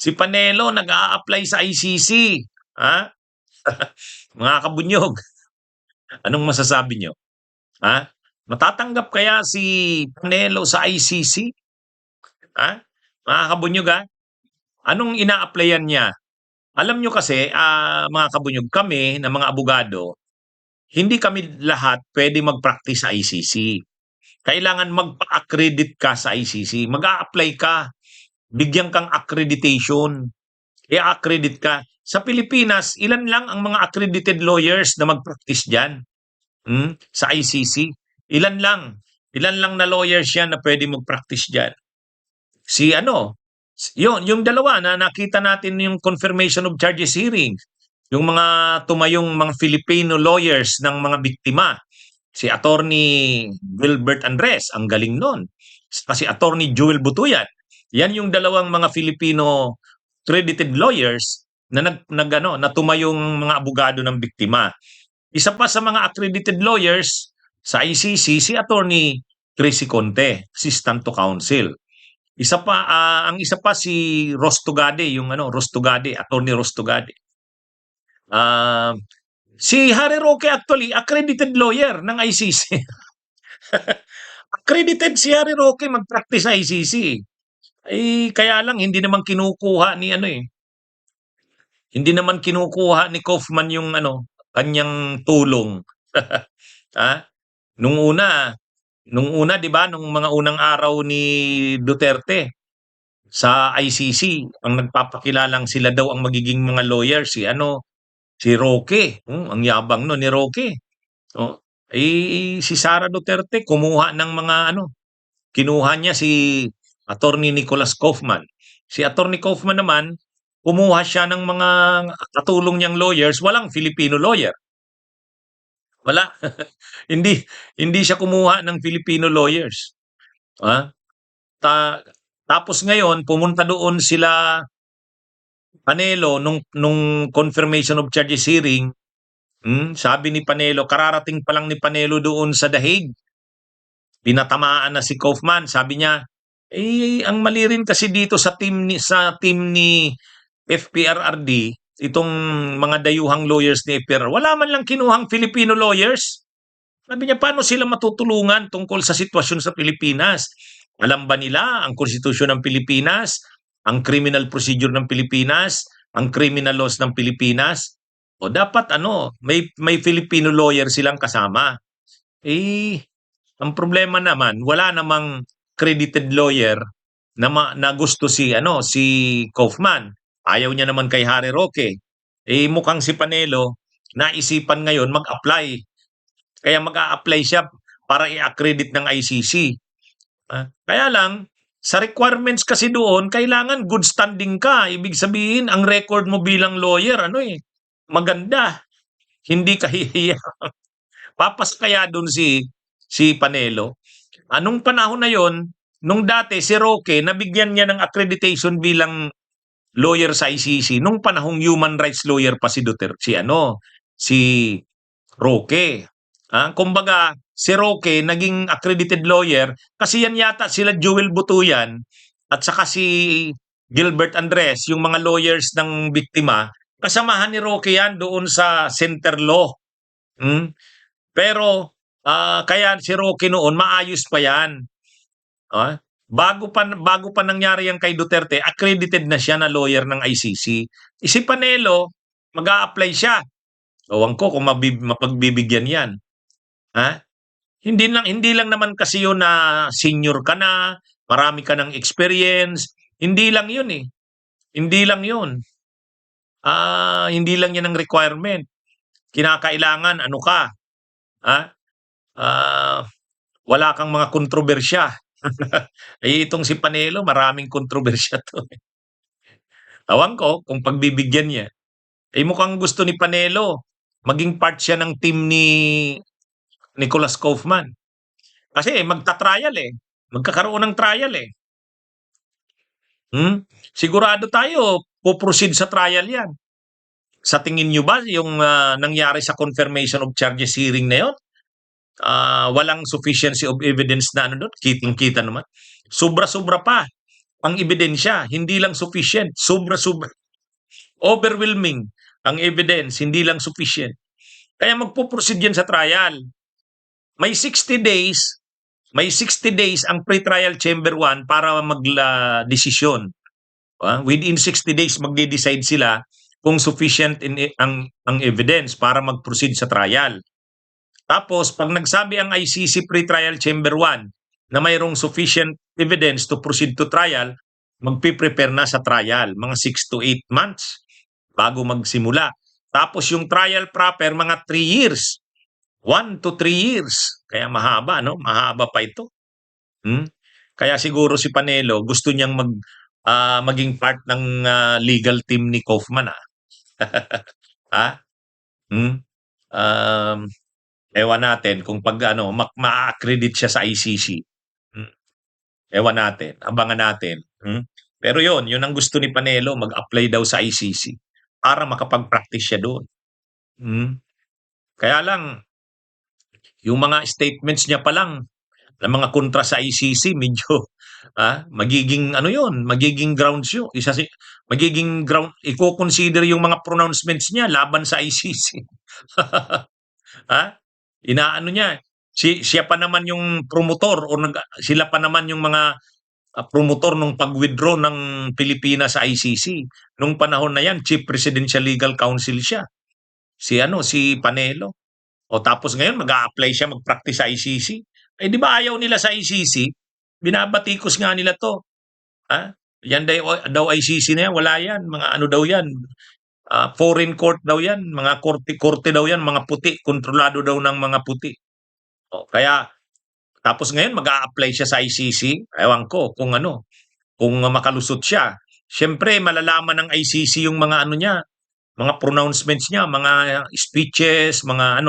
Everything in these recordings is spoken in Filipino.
Si Panelo nag-a-apply sa ICC. Ha? Mga kabunyog, anong masasabi nyo? Ha? Matatanggap kaya si Panelo sa ICC? Ha? Mga kabunyog, ha? Anong ina-applyan niya? Alam nyo kasi, mga kabunyog, kami na mga abogado, hindi kami lahat pwede mag-practice sa ICC. Kailangan magpa-accredit ka sa ICC. Mag-a-apply ka. Bigyan kang accreditation. I-accredit ka. Sa Pilipinas, ilan lang ang mga accredited lawyers na mag-practice dyan? Sa ICC? Ilan lang? Ilan lang na lawyers yan na pwede mag-practice dyan? Si ano? Yung dalawa na nakita natin yung confirmation of charges hearing. Yung mga tumayong mga Filipino lawyers ng mga biktima. Si Attorney Wilbert Andres, ang galing nun. Si Attorney Joel Butuyan. Yan yung dalawang mga Filipino accredited lawyers na na tumayong mga abogado ng biktima. Isa pa sa mga accredited lawyers sa ICC, si Attorney Tracy Conte, Assistant to Counsel. Isa pa, ang isa pa si Rostugade, yung Rostugade, Attorney Rostugade. Si Harry Roque actually, accredited lawyer ng ICC. Accredited si Harry Roque mag-practice sa ICC. Kaya lang hindi naman kinukuha ni hindi naman kinukuha ni Kaufman yung kanyang tulong. Ha? Nung una, 'di ba, nung mga unang araw ni Duterte sa ICC, ang nagpapakilalang sila daw ang magiging mga lawyer si Roque. Ang yabang no ni Roque. Oh, si Sara Duterte kumuha ng mga kinuha niya si Attorney Nicholas Kaufman. Si Attorney Kaufman naman, kumuha siya ng mga katulong niyang lawyers, walang Filipino lawyer. Wala. hindi hindi siya kumuha ng Filipino lawyers. Ha? Tapos ngayon pumunta doon sila Panelo nung confirmation of charges hearing. Sabi ni Panelo, kararating pa lang ni Panelo doon sa The Hague. Pinatamaan na si Kaufman, sabi niya, ang mali rin kasi dito sa team ni FPRRD, itong mga dayuhang lawyers ni FPRRD, wala man lang kinuhang Filipino lawyers. Sabi niya, paano sila matutulungan tungkol sa sitwasyon sa Pilipinas? Alam ba nila ang konstitusyon ng Pilipinas, ang criminal procedure ng Pilipinas, ang criminal laws ng Pilipinas? O dapat may Filipino lawyer silang kasama. Ang problema naman, wala namang credited lawyer na gusto si Kaufman. Ayaw niya naman kay Harry Roque. Mukhang si Panelo naisipan ngayon mag-apply. Kaya mag-a-apply siya para i-accredit ng ICC. Kaya lang, sa requirements kasi doon, kailangan good standing ka. Ibig sabihin, ang record mo bilang lawyer, maganda. Hindi ka hihiya. Papas kaya doon si Panelo. Anong panahon na yon, nung dati si Roque, nabigyan niya ng accreditation bilang lawyer sa ICC, nung panahong human rights lawyer pa si Duterte, si Roque. Kumbaga, si Roque naging accredited lawyer kasi yan yata sila Joel Butuyan at saka si Gilbert Andres, yung mga lawyers ng biktima, kasamahan ni Roque yan doon sa center law. Pero kaya si Roque noon maayos pa yan. Bago pa nangyari yan kay Duterte, accredited na siya na lawyer ng ICC. Si Panelo, mag-a-apply siya. Ewan ko kung mapagbibigyan yan. Hindi lang naman kasi yun na senior ka na, marami ka ng experience. Hindi lang yun eh. Hindi lang yun. Hindi lang yan ang requirement. Kinakailangan ano ka? Wala kang mga kontrobersya. Itong si Panelo, maraming kontrobersya to. Tawan ko kung pagbibigyan niya. Mukhang gusto ni Panelo, maging part siya ng team ni Nicholas Kaufman. Kasi magta-trial magkakaroon ng trial Sigurado tayo, po-proceed sa trial yan. Sa tingin nyo ba yung nangyari sa confirmation of charges hearing na yun? Walang sufficiency of evidence na doon, kitang-kita naman. Sobra-sobra pa. ang ebidensya, hindi lang sufficient, sobra-sobra, overwhelming ang evidence, hindi lang sufficient. Kaya magpo-proceed yan sa trial. May 60 days, may 60 days ang pre-trial chamber 1 para desisyon. Within 60 days magde-decide sila kung sufficient ang evidence para mag-proceed sa trial. Tapos pag nagsabi ang ICC pre-trial chamber 1 na mayroong sufficient evidence to proceed to trial, magpe-prepare na sa trial, mga 6 to 8 months bago magsimula. Tapos yung trial proper, mga 3 years. 1 to 3 years. Kaya mahaba, no? Mahaba pa ito. Kaya siguro si Panelo gusto niyang maging part ng legal team ni Kaufman. Ha? Ewan natin kung pag ma-accredit siya sa ICC. Ewan natin, abangan natin. Pero yun ang gusto ni Panelo, mag-apply daw sa ICC para makapag-practice siya doon. Kaya lang, yung mga statements niya pa lang, ng mga kontra sa ICC, medyo magiging magiging grounds yun. Magiging ground, i-consider yung mga pronouncements niya laban sa ICC. Inaano niya, siya pa naman yung promotor o sila pa naman yung mga promotor nung pag-withdraw ng Pilipinas sa ICC. Nung panahon na yan, Chief Presidential Legal Counsel siya. Si Panelo. O tapos ngayon mag-a-apply siya, mag-practice sa ICC. Di ba ayaw nila sa ICC? Binabatikos nga nila to. Yan daw ICC na yan, wala yan. Mga ano daw yan. Foreign court daw yan, mga korte daw yan, mga puti, kontrolado daw ng mga puti. Kaya, tapos ngayon mag-a-apply siya sa ICC, ewan ko kung makalusot siya. Siyempre, malalaman ng ICC yung mga mga pronouncements niya, mga speeches, mga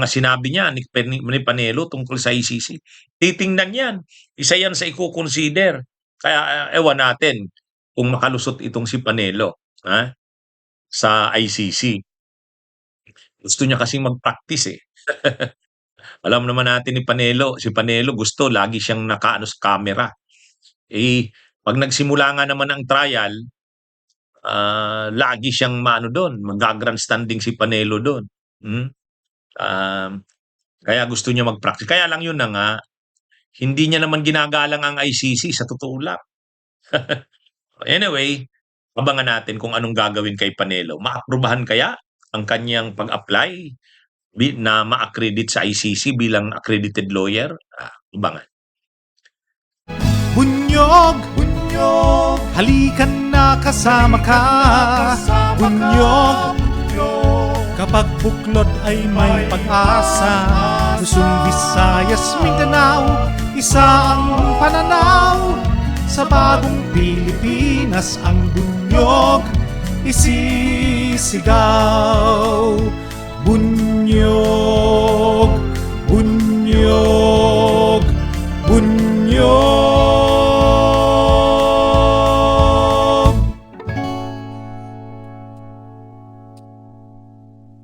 sinabi niya ni Panelo tungkol sa ICC. Titingnan yan. Isa yan sa i-consider. Kaya ewan natin kung makalusot itong si Panelo sa ICC. Gusto niya kasing mag-practice eh. Alam naman natin si Panelo gusto lagi siyang nakaano sa camera. Pag nagsimula nga naman ang trial, lagi siyang doon, mag-grandstanding si Panelo doon. Kaya gusto niya mag-practice. Kaya lang yun na nga, hindi niya naman ginagalang ang ICC sa totoo lang. Anyway, abangan natin kung anong gagawin kay Panelo. Maaprubahan kaya ang kanyang pag-apply na ma-accredit sa ICC bilang accredited lawyer? Abangan. Bunyog, halikan na kasama ka. Bunyog, kapag buklod ay may pag-asa. Luzon, Visayas, Mindanao, isa ang pananaw. Sa bagong Pilipinas ang bunyog isisigaw. Bunyog, bunyog.